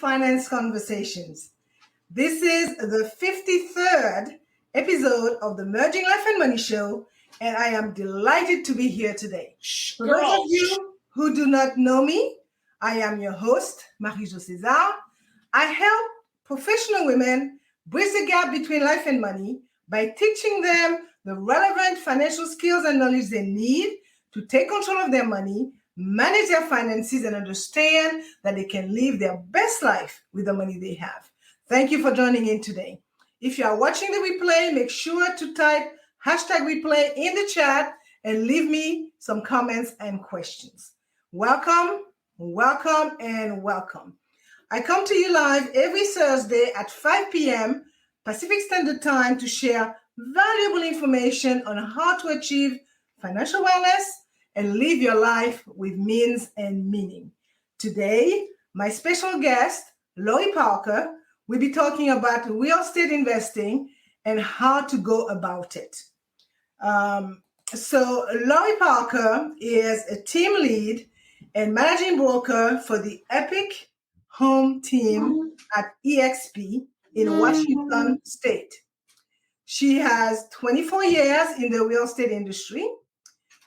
Finance Conversations. This is the 53rd episode of the Merging Life and Money Show, and I am delighted to be here today. For those of you who do not know me, I am your host, Marie-Jo César. I help professional women bridge the gap between life and money by teaching them the relevant financial skills and knowledge they need to take control of their money, manage their finances, and understand that they can live their best life with the money they have. Thank you for joining in today. If you are watching the replay, make sure to type #replay in the chat and leave me some comments and questions. Welcome, welcome, and welcome. I come to you live every Thursday at 5 p.m. Pacific Standard Time to share valuable information on how to achieve financial wellness and live your life with means and meaning. Today, my special guest, Lori Parker, will be talking about real estate investing and how to go about it. So Lori Parker is a team lead and managing broker for the Epic Home team at EXP in Washington State. She has 24 years in the real estate industry.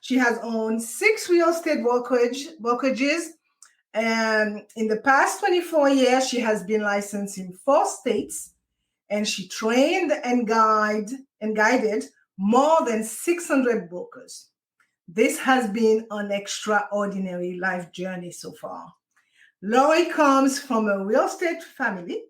She has owned 6 real estate brokerages, and in the past 24 years, she has been licensed in 4 states, and she trained and guided more than 600 brokers. This has been an extraordinary life journey so far. Lori comes from a real estate family.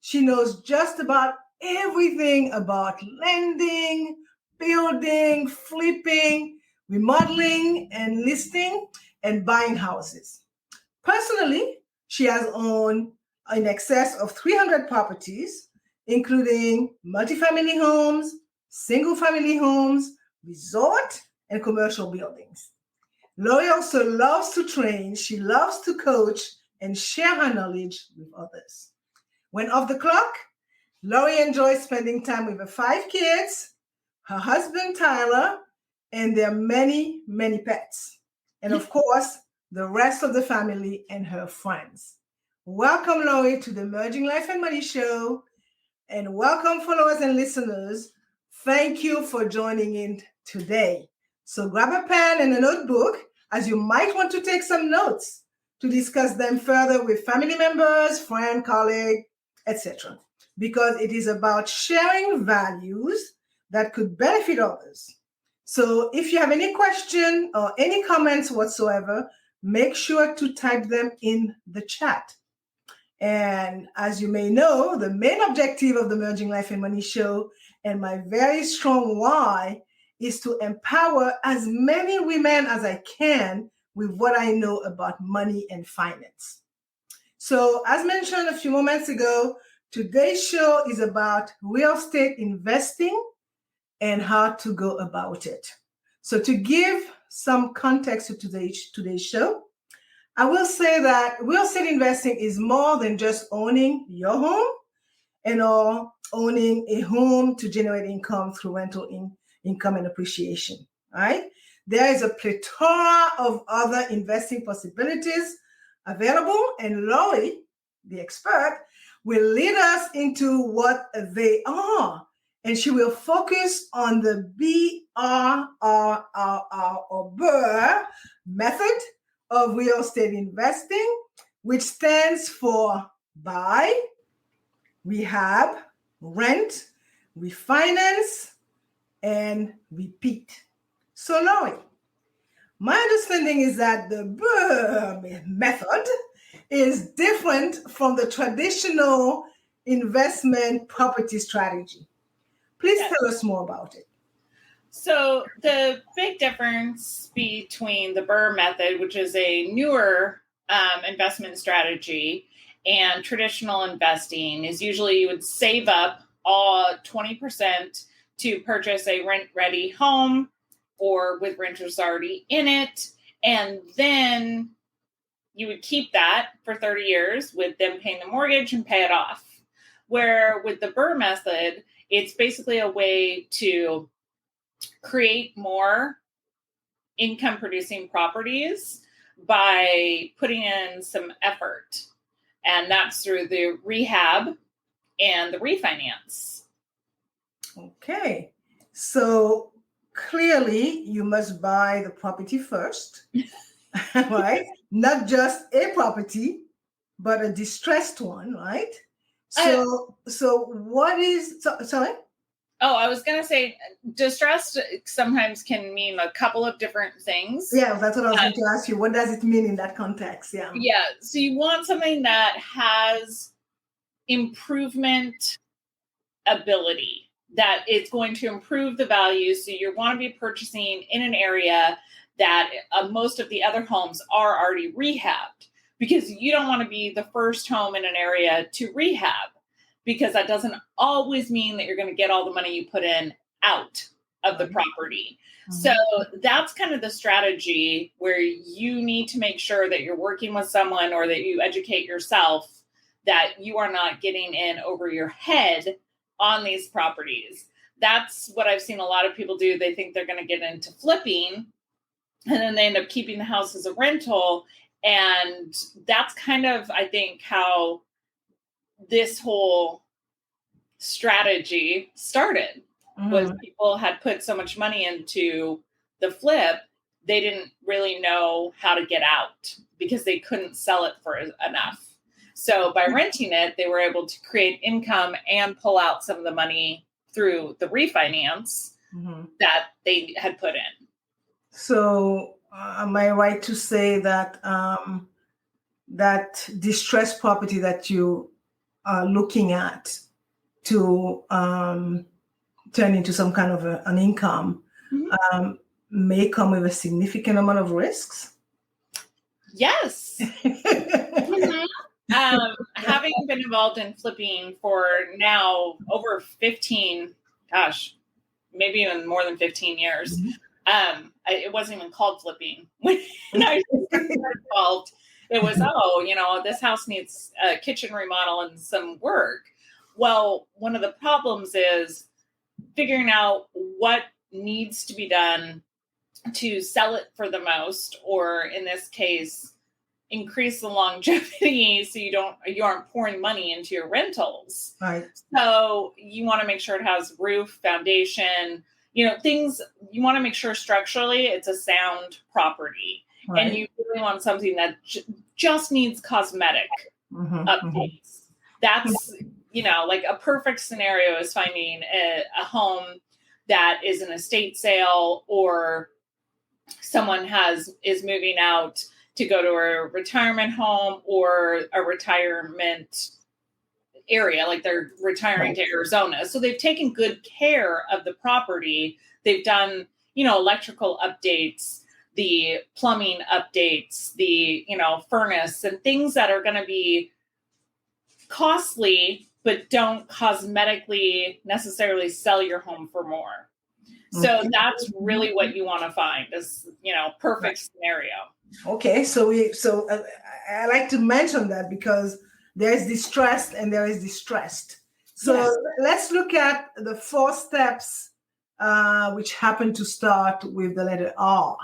She knows just about everything about lending, building, flipping, remodeling, and listing and buying houses. Personally, she has owned in excess of 300 properties, including multifamily homes, single-family homes, resort, and commercial buildings. Lori also loves to train. She loves to coach and share her knowledge with others. When off the clock, Lori enjoys spending time with her 5 kids, her husband, Tyler, and their many, many pets. And of course, the rest of the family and her friends. Welcome, Lori, to the Merging Life and Money Show. And welcome, followers and listeners. Thank you for joining in today. So grab a pen and a notebook, as you might want to take some notes to discuss them further with family members, friend, colleague, etc. Because it is about sharing values that could benefit others. So if you have any question or any comments whatsoever, make sure to type them in the chat. And as you may know, the main objective of the Merging Life and Money Show and my very strong why is to empower as many women as I can with what I know about money and finance. So as mentioned a few moments ago, today's show is about real estate investing and how to go about it. So to give some context to today's show, I will say that real estate investing is more than just owning your home or owning a home to generate income through rental income and appreciation, right? There is a plethora of other investing possibilities available, and Lori, the expert, will lead us into what they are. And she will focus on the BRRR or Brrrr method of real estate investing, which stands for buy, rehab, rent, refinance, and repeat. So Lori, my understanding is that the Brrrr method is different from the traditional investment property strategy. Please tell us more about it. So the big difference between the Brrrr method, which is a newer investment strategy, and traditional investing is usually you would save up all 20% to purchase a rent-ready home or with renters already in it, and then you would keep that for 30 years with them paying the mortgage and pay it off. Where with the Brrrr method, it's basically a way to create more income producing properties by putting in some effort. And that's through the rehab and the refinance. Okay. So clearly you must buy the property first, right? Not just a property, but a distressed one, right? So what is, sorry? Oh, I was going to say distressed sometimes can mean a couple of different things. Yeah, that's what I was going to ask you. What does it mean in that context? Yeah. Yeah. So you want something that has improvement ability, that it's going to improve the value. So you want to be purchasing in an area that most of the other homes are already rehabbed, because you don't want to be the first home in an area to rehab, because that doesn't always mean that you're going to get all the money you put in out of the property. Mm-hmm. So that's kind of the strategy where you need to make sure that you're working with someone, or that you educate yourself that you are not getting in over your head on these properties. That's what I've seen a lot of people do. They think they're going to get into flipping, and then they end up keeping the house as a rental. And that's kind of, I think, how this whole strategy started. Mm-hmm. Was people had put so much money into the flip, they didn't really know how to get out because they couldn't sell it for enough. So by renting it, they were able to create income and pull out some of the money through the refinance mm-hmm. that they had put in. So am I right to say that that distressed property that you are looking at to turn into some kind of an income mm-hmm. May come with a significant amount of risks? Yes. Mm-hmm. Having been involved in flipping for now over 15, maybe even more than 15 years. Mm-hmm. It wasn't even called flipping when I got involved. It was, this house needs a kitchen remodel and some work. Well, one of the problems is figuring out what needs to be done to sell it for the most, or in this case, increase the longevity so you aren't pouring money into your rentals. Right. So you want to make sure it has roof, foundation, things. You want to make sure structurally it's a sound property. Right. And you really want something that just needs cosmetic mm-hmm. updates. That's, like a perfect scenario is finding a home that is an estate sale, or someone is moving out to go to a retirement home or a retirement area, like they're retiring to Arizona. So they've taken good care of the property. They've done, electrical updates, the plumbing updates, the, furnace, and things that are going to be costly, but don't cosmetically necessarily sell your home for more. So that's really what you want to find is, perfect scenario. Okay, so I like to mention that because there is distressed and there is distressed. So yes. Let's look at the 4 steps, which happen to start with the letter R.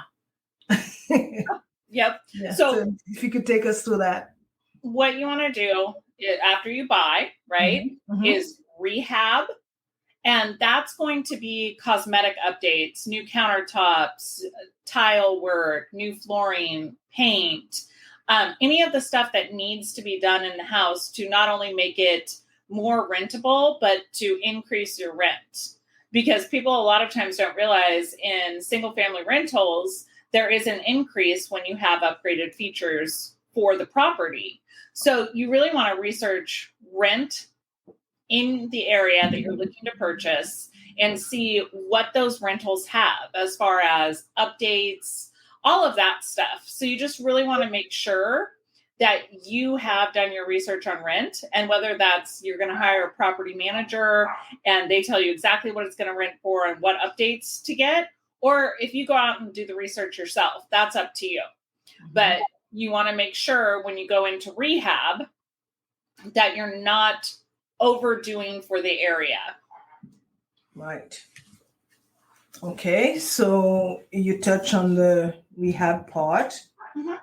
Yep. Yeah, so if you could take us through that. What you want to do after you buy, right, mm-hmm. is rehab. And that's going to be cosmetic updates, new countertops, tile work, new flooring, paint, any of the stuff that needs to be done in the house to not only make it more rentable, but to increase your rent. Because people a lot of times don't realize in single family rentals, there is an increase when you have upgraded features for the property. So you really want to research rent in the area that you're looking to purchase and see what those rentals have as far as updates, all of that stuff. So you just really want to make sure that you have done your research on rent, and whether that's you're going to hire a property manager and they tell you exactly what it's going to rent for and what updates to get, or if you go out and do the research yourself, that's up to you. Mm-hmm. But you want to make sure when you go into rehab that you're not overdoing for the area. Right. Okay, so you touch on the rehab part. Mm-hmm.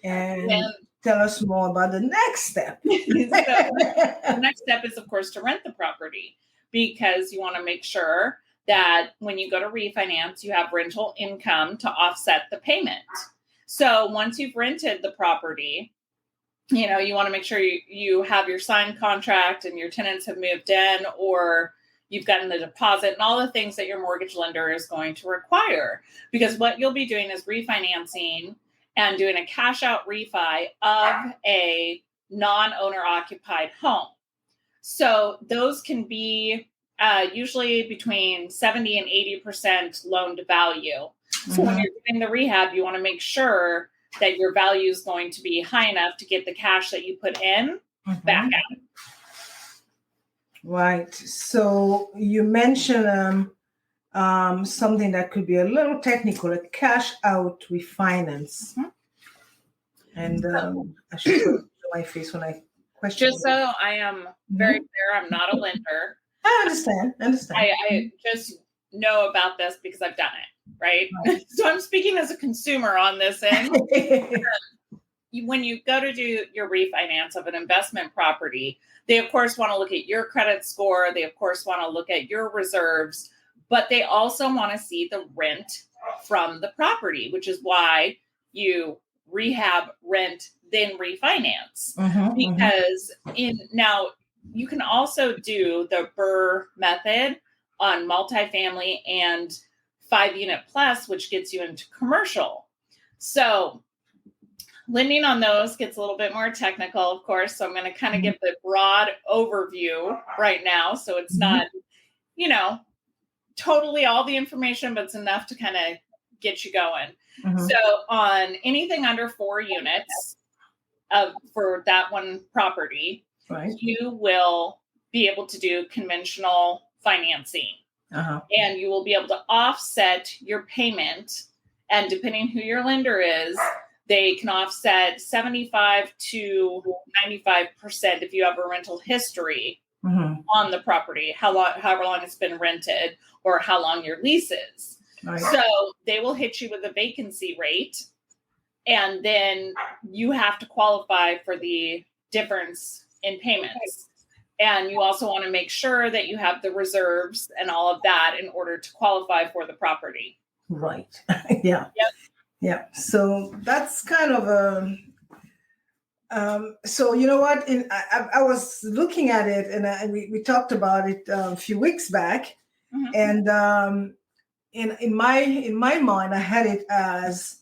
And tell us more about the next step. So the next step is, of course, to rent the property, because you want to make sure that when you go to refinance, you have rental income to offset the payment. So once you've rented the property, you want to make sure you have your signed contract and your tenants have moved in, or you've gotten the deposit and all the things that your mortgage lender is going to require. Because what you'll be doing is refinancing and doing a cash out refi of a non-owner occupied home. So those can be usually between 70 and 80% loan to value. So when you're doing the rehab, you want to make sure that your value is going to be high enough to get the cash that you put in back out. Right. So you mentioned something that could be a little technical, a cash out refinance. And I should put my face when I question. Just so I am very clear, I'm not a lender. I understand. I just know about this because I've done it, right? So I'm speaking as a consumer on this end. When you go to do your refinance of an investment property, they, of course, want to look at your credit score. They, of course, want to look at your reserves, but they also want to see the rent from the property, which is why you rehab, rent, then refinance. Because now you can also do the Brrrr method on multifamily and 5-unit plus, which gets you into commercial. So lending on those gets a little bit more technical, of course. So I'm going to kind of give the broad overview right now. So it's not, totally all the information, but it's enough to kind of get you going. So on anything under 4 units for that one property, you will be able to do conventional financing. And you will be able to offset your payment. And depending who your lender is, they can offset 75 to 95% if you have a rental history on the property, however long it's been rented or how long your lease is. So they will hit you with a vacancy rate, and then you have to qualify for the difference in payments. And you also want to make sure that you have the reserves and all of that in order to qualify for the property. Right. Yeah. So that's kind of so you know what? I was looking at it, and we talked about it a few weeks back, and in my mind, I had it as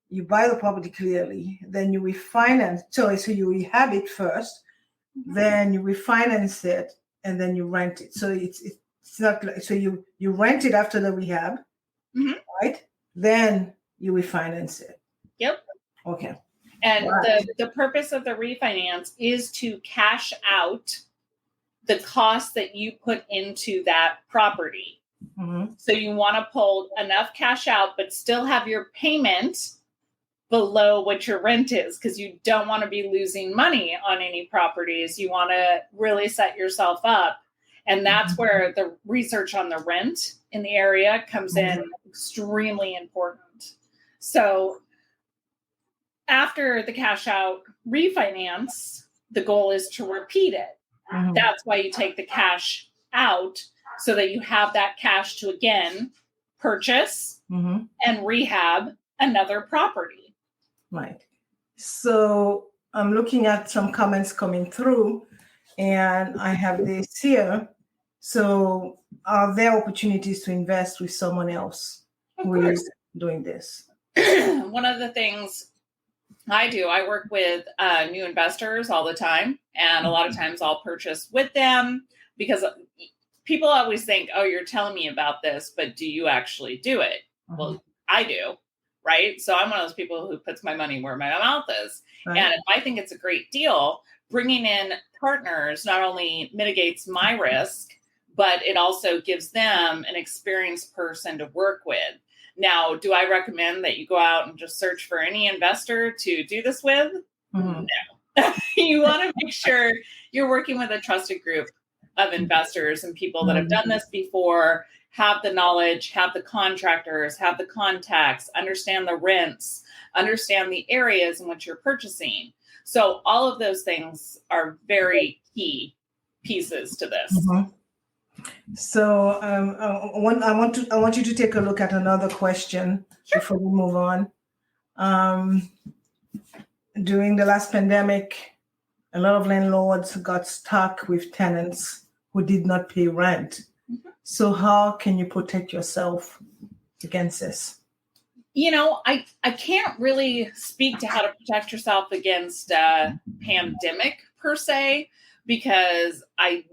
you buy the property clearly, then you refinance. So you rehab it first, then you refinance it, and then you rent it. So it's not like, so you rent it after the rehab, right? Then you refinance it. Yep. Okay. And the purpose of the refinance is to cash out the cost that you put into that property. So you want to pull enough cash out, but still have your payment below what your rent is, because you don't want to be losing money on any properties. You want to really set yourself up. And that's where the research on the rent in the area comes in extremely important. So after the cash out refinance, the goal is to repeat it. That's why you take the cash out, so that you have that cash to again purchase and rehab another property. Right. So I'm looking at some comments coming through, and I have this here. So are there opportunities to invest with someone else who is doing this? One of the things I do, I work with new investors all the time. And a lot of times I'll purchase with them, because people always think, oh, you're telling me about this, but do you actually do it? Well, I do, right? So I'm one of those people who puts my money where my mouth is. And if I think it's a great deal, bringing in partners not only mitigates my risk, but it also gives them an experienced person to work with. Now, do I recommend that you go out and just search for any investor to do this with? No. You want to make sure you're working with a trusted group of investors and people that have done this before, have the knowledge, have the contractors, have the contacts, understand the rents, understand the areas in which you're purchasing. So all of those things are very key pieces to this. Mm-hmm. So I want you to take a look at another question before we move on. During the last pandemic, a lot of landlords got stuck with tenants who did not pay rent. Mm-hmm. So how can you protect yourself against this? I can't really speak to how to protect yourself against a pandemic per se, because I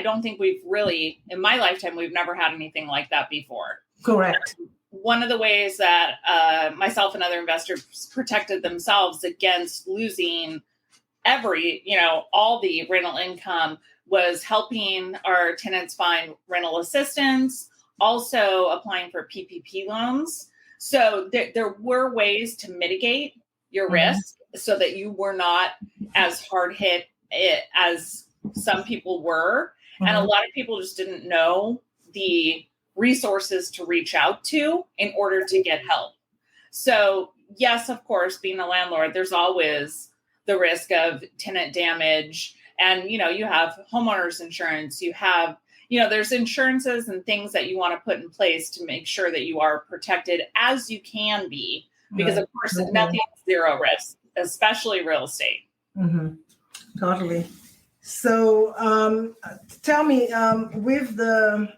don't think we've really, in my lifetime, we've never had anything like that before. Correct. One of the ways that myself and other investors protected themselves against losing all the rental income was helping our tenants find rental assistance, also applying for PPP loans. So there were ways to mitigate your risk so that you were not as hard hit as some people were. And a lot of people just didn't know the resources to reach out to in order to get help. So yes, of course, being a landlord, there's always the risk of tenant damage. And, you have homeowners insurance, you have, there's insurances and things that you want to put in place to make sure that you are protected as you can be, because of course, nothing's zero risk, especially real estate. Mm-hmm. Totally. So tell me, with the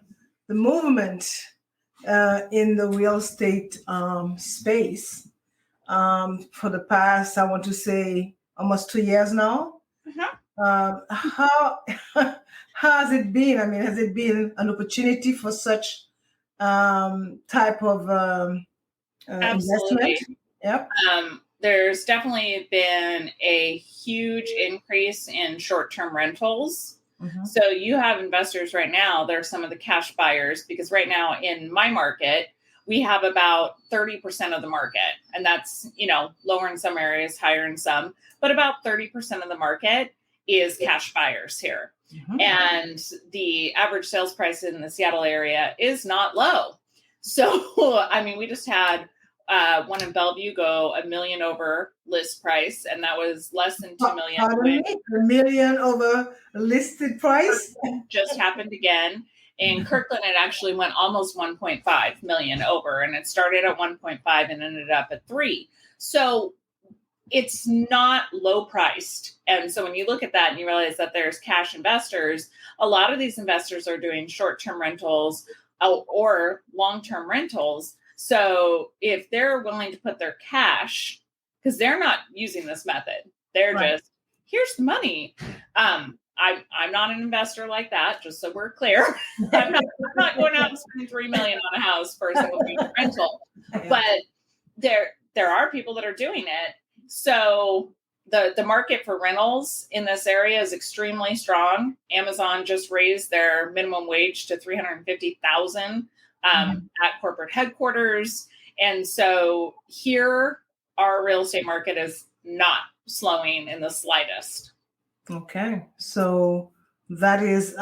movement in the real estate space for the past, I want to say, almost 2 years now, how has it been? I mean, has it been an opportunity for such type of investment? Yep. There's definitely been a huge increase in short-term rentals. Mm-hmm. So you have investors right now, they're some of the cash buyers, because right now in my market, we have about 30% of the market. And that's, lower in some areas, higher in some, but about 30% of the market is cash buyers here. Mm-hmm. And the average sales price in the Seattle area is not low. So, we just had one in Bellevue go $1 million over list price, and that was less than $2 million. $1 million over listed price just happened again. In Kirkland, it actually went almost 1.5 million over, and it started at 1.5 and ended up at 3. So it's not low priced. And so when you look at that and you realize that there's cash investors, a lot of these investors are doing short-term rentals or long-term rentals. So if they're willing to put their cash, because they're not using this method, they're just, here's the money. I'm not an investor like that, just so we're clear. I'm not going out and spending $3 million on a house for a single rental. But there are people that are doing it. So the market for rentals in this area is extremely strong. Amazon just raised their minimum wage to $350,000 at corporate headquarters. And so here, our real estate market is not slowing in the slightest. Okay. So that is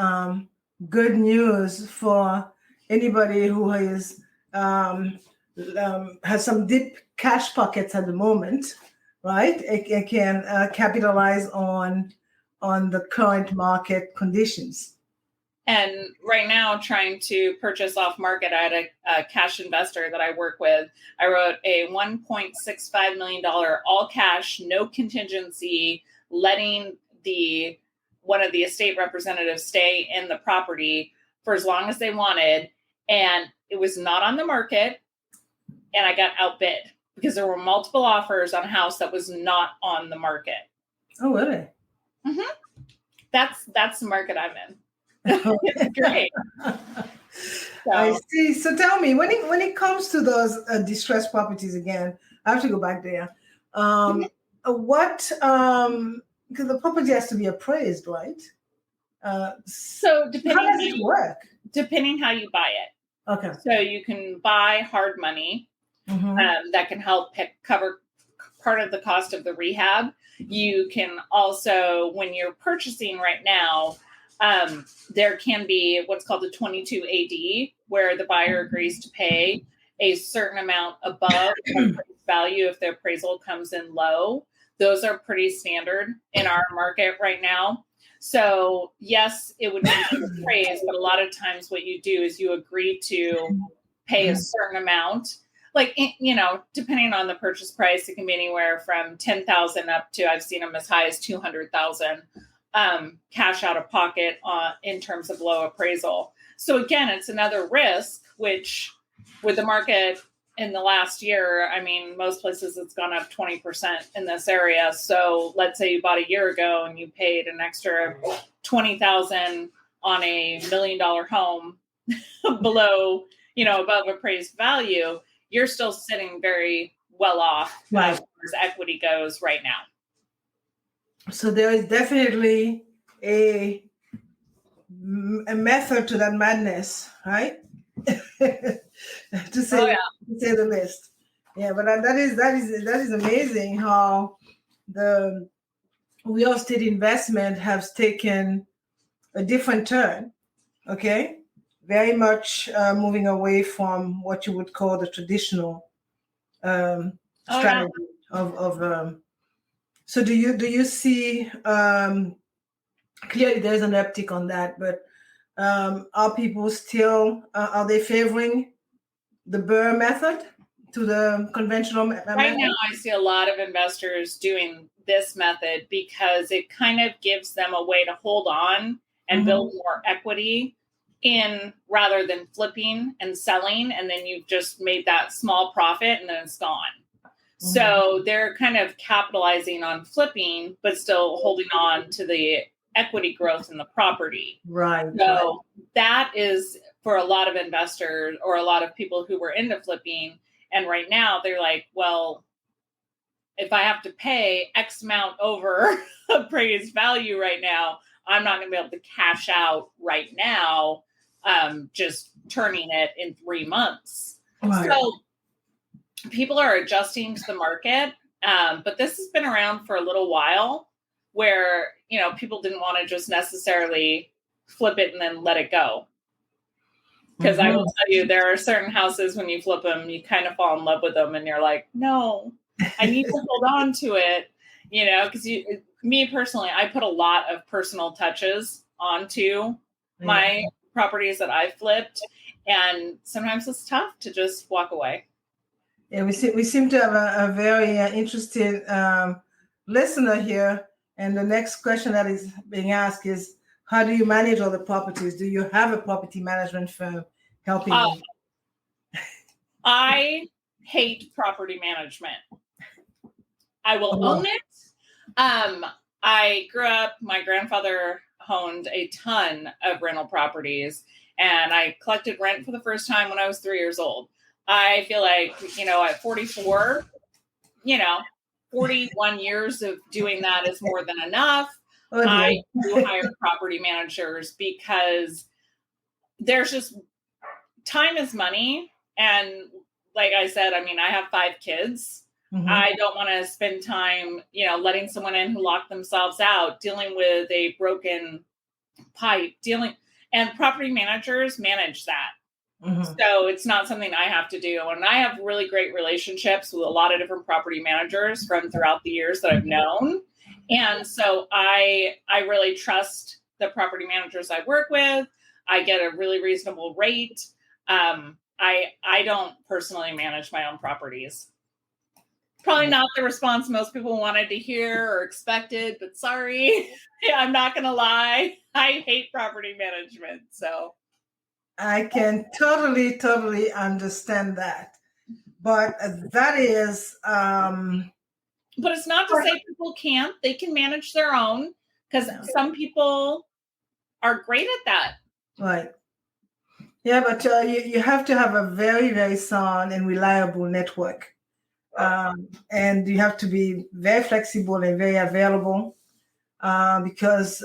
good news for anybody who is has some deep cash pockets at the moment, right? It can capitalize on the current market conditions. And right now, trying to purchase off market, I had a cash investor that I work with. I wrote a $1.65 million all cash, no contingency, letting one of the estate representatives stay in the property for as long as they wanted. And it was not on the market. And I got outbid because there were multiple offers on a house that was not on the market. Oh, really? Mm-hmm. That's the market I'm in. It's great. So. I see. So tell me, when it comes to those distressed properties again, I have to go back there. What? Because the property has to be appraised, right? So depending how does it work? Depending how you buy it. Okay. So you can buy hard money that can help cover part of the cost of the rehab. You can also, when you're purchasing right now, there can be what's called a 22 AD where the buyer agrees to pay a certain amount above appraised value if the appraisal comes in low. Those are pretty standard in our market right now. So yes, it would need to be appraised, but a lot of times what you do is you agree to pay a certain amount. Like, you know, depending on the purchase price, it can be anywhere from $10,000 up to, I've seen them as high as $200,000 cash out of pocket in terms of low appraisal. So again, it's another risk, which with the market in the last year, I mean, most places it's gone up 20% in this area. So let's say you bought a year ago and you paid an extra $20,000 on a $1 million home below, you know, above appraised value, you're still sitting very well off as far as equity goes right now. So there is definitely a method to that madness, right? to say the least. Yeah, but that is amazing how the real estate investment has taken a different turn. Okay, very much moving away from what you would call the traditional strategy of. So do you see? Clearly, there's an uptick on that, but are people still are they favoring the Brrrr method to the conventional method? Right now, I see a lot of investors doing this method because it kind of gives them a way to hold on and build more equity in rather than flipping and selling, and then you've just made that small profit and then it's gone. So they're kind of capitalizing on flipping, but still holding on to the equity growth in the property. Right. So that is for a lot of investors or a lot of people who were into flipping. And right now they're like, well, if I have to pay X amount over appraised value right now, I'm not going to be able to cash out right now, just turning it in 3 months. Right. So people are adjusting to the market. But this has been around for a little while where, you know, people didn't want to just necessarily flip it and then let it go. Because I will tell you, there are certain houses when you flip them, you kind of fall in love with them and you're like, no, I need to hold on to it, you know, because me personally, I put a lot of personal touches onto my properties that I flipped. And sometimes it's tough to just walk away. Yeah, we seem to have a very interested listener here. And the next question that is being asked is, how do you manage all the properties? Do you have a property management firm helping you? I hate property management. I will own it. I grew up, my grandfather owned a ton of rental properties, and I collected rent for the first time when I was 3 years old. I feel like, you know, at 44, you know, 41 years of doing that is more than enough. I do hire property managers because there's just time is money. And like I said, I mean, I have 5 kids. I don't want to spend time, you know, letting someone in who locked themselves out, dealing with a broken pipe, and property managers manage that. So it's not something I have to do. And I have really great relationships with a lot of different property managers from throughout the years that I've known. And so I really trust the property managers I work with. I get a really reasonable rate. I don't personally manage my own properties. Probably not the response most people wanted to hear or expected, but sorry, I'm not going to lie. I hate property management. So I can totally understand that. But that is... But it's not to say people can't. They can manage their own because some people are great at that. Right. Yeah, but you have to have a very, very sound and reliable network. And you have to be very flexible and very available because,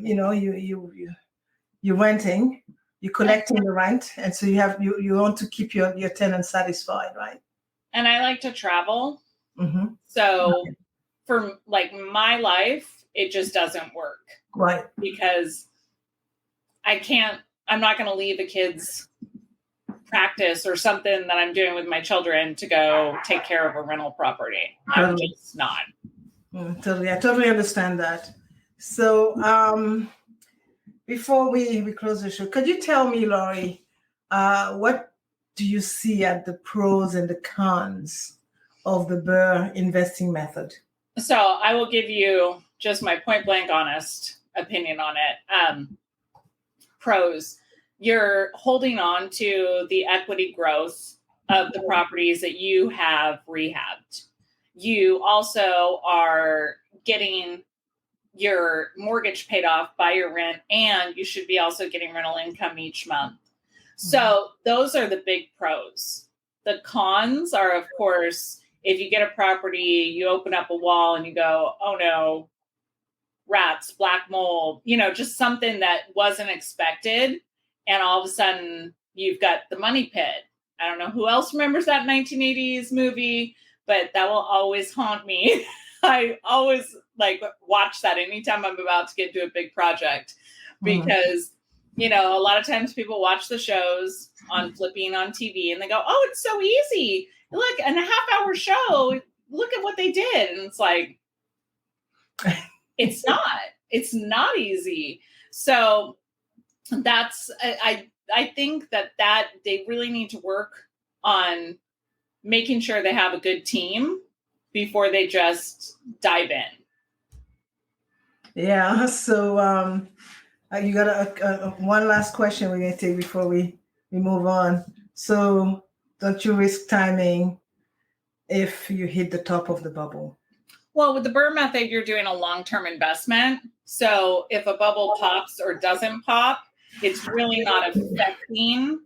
you know, you're renting, you're collecting the rent. And so you want to keep your tenants satisfied, right? And I like to travel. So for like my life, it just doesn't work. Right. Because I'm not going to leave the kids practice or something that I'm doing with my children to go take care of a rental property. I'm just not. Totally. I totally understand that. So before we close the show, could you tell me, Lori, what do you see as the pros and the cons of the Brrrr investing method? So I will give you just my point blank honest opinion on it. Pros, you're holding on to the equity growth of the properties that you have rehabbed. You also are getting your mortgage paid off by your rent, and you should be also getting rental income each month. So those are the big pros. The cons are, of course, if you get a property, you open up a wall and you go, oh no, rats, black mold, just something that wasn't expected. And all of a sudden you've got the money pit. I don't know who else remembers that 1980s movie, but that will always haunt me. I always watch that anytime I'm about to get to a big project because, a lot of times people watch the shows on flipping on TV and they go, oh, it's so easy. Look, in a half-hour show, look at what they did. And it's like, it's not easy. So that's, I think that they really need to work on making sure they have a good team before they just dive in. Yeah. So you got one last question we're going to take before we move on. So don't you risk timing if you hit the top of the bubble? Well, with the Brrrr method, you're doing a long-term investment. So if a bubble pops or doesn't pop, it's really not affecting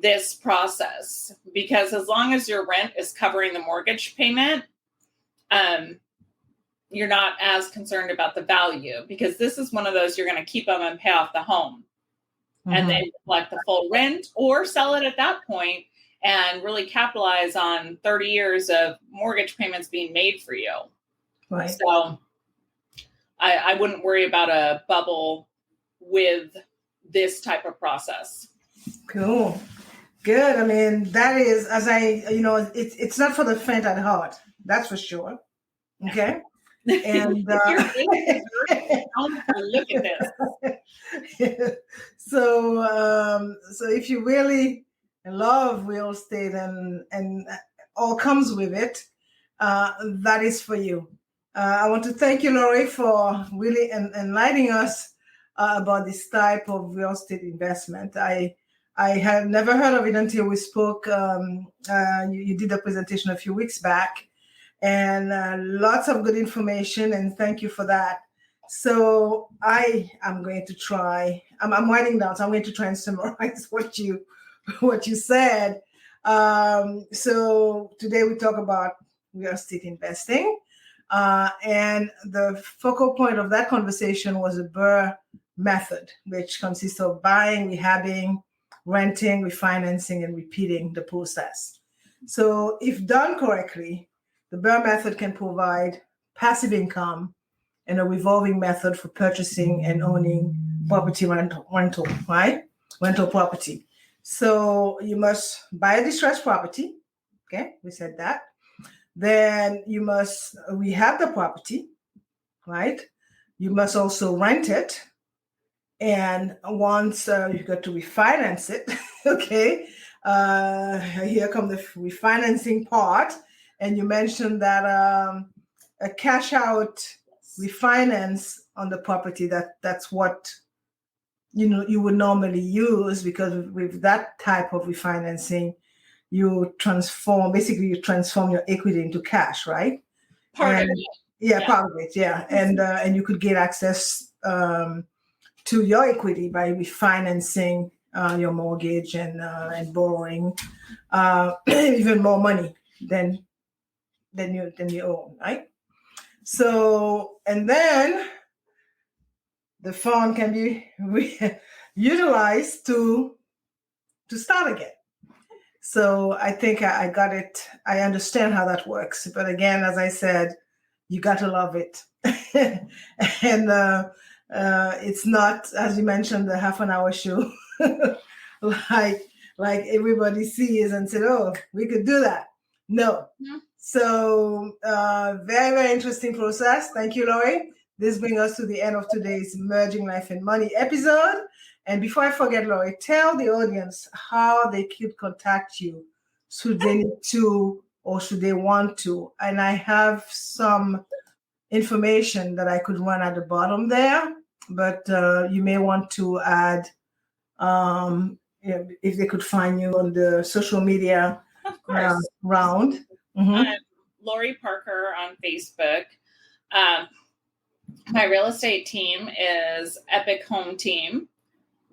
this process, because as long as your rent is covering the mortgage payment, you're not as concerned about the value, because this is one of those you're going to keep them and pay off the home and then collect the full rent or sell it at that point and really capitalize on 30 years of mortgage payments being made for you. Right. So I wouldn't worry about a bubble with this type of process. Cool. Good. I mean, that is, it's not for the faint at heart. That's for sure. Okay. And look at this. So if you really love real estate and all comes with it, that is for you. I want to thank you, Lori, for really enlightening us about this type of real estate investment. I had never heard of it until we spoke. You did a presentation a few weeks back, and lots of good information, and thank you for that. So I am going to try. I'm writing down, so I'm going to try and summarize what you said. So today we talk about real estate investing, and the focal point of that conversation was the Brrrr method, which consists of buying, rehabbing, renting, refinancing, and repeating the process. So if done correctly, the Brrrr method can provide passive income and a revolving method for purchasing and owning property rental, right? Rental property. So you must buy a distressed property. Okay, we said that. Then you must rehab the property, right? You must also rent it. And once you've got to refinance it, okay, here comes the refinancing part. And you mentioned that a cash out refinance on the property, that's what you would normally use, because with that type of refinancing, you transform your equity into cash, right? Part of it. Yeah, part of it, yeah. And you could get access to your equity by refinancing your mortgage and borrowing even more money than you own, right? So, and then the fund can be utilized to start again. So I think I got it. I understand how that works. But again, as I said, you got to love it. And it's not, as you mentioned, the half an hour show like like everybody sees and said, oh, we could do that. No. Mhm. So very, very interesting process. Thank you, Lori. This brings us to the end of today's Merging Life and Money episode. And before I forget, Lori, tell the audience how they could contact you should they need to or should they want to. And I have some information that I could run at the bottom there, but you may want to add if they could find you on the social media Of course. round. Mm-hmm. Lori Parker on Facebook. My real estate team is Epic Home Team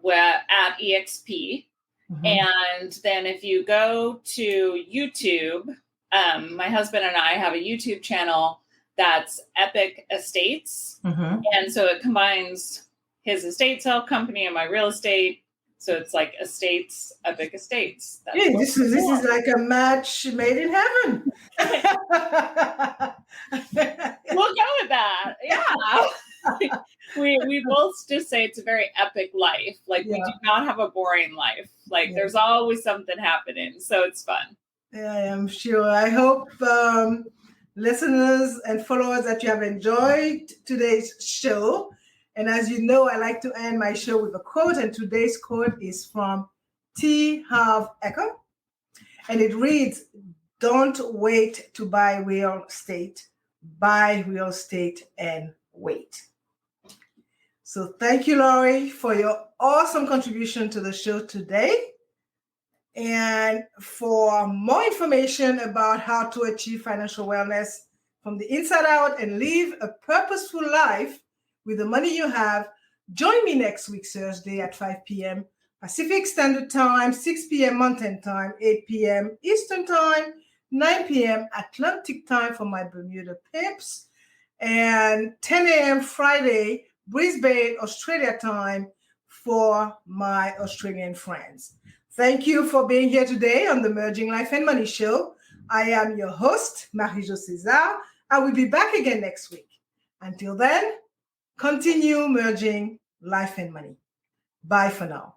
at EXP. Mm-hmm. And then if you go to YouTube, my husband and I have a YouTube channel that's Epic Estates. Mm-hmm. And so it combines his estate sale company and my real estate. So it's like Estates, Epic Estates. That's Yeah, this is like a match made in heaven. We'll go with that. Yeah. we both just say it's a very epic life. Like we do not have a boring life. Like there's always something happening. So it's fun. Yeah, I am sure. I hope listeners and followers that you have enjoyed today's show. And as you know, I like to end my show with a quote. And today's quote is from T. Harv Eker. And it reads, "Don't wait to buy real estate. Buy real estate and wait." So thank you, Lori, for your awesome contribution to the show today. And for more information about how to achieve financial wellness from the inside out and live a purposeful life with the money you have, join me next week, Thursday at 5 p.m. Pacific Standard Time, 6 p.m. Mountain Time, 8 p.m. Eastern Time, 9 p.m. Atlantic Time for my Bermuda pips, and 10 a.m. Friday, Brisbane, Australia time for my Australian friends. Thank you for being here today on the Merging Life and Money Show. I am your host, Marie-Jo César. I will be back again next week. Until then, continue merging life and money. Bye for now.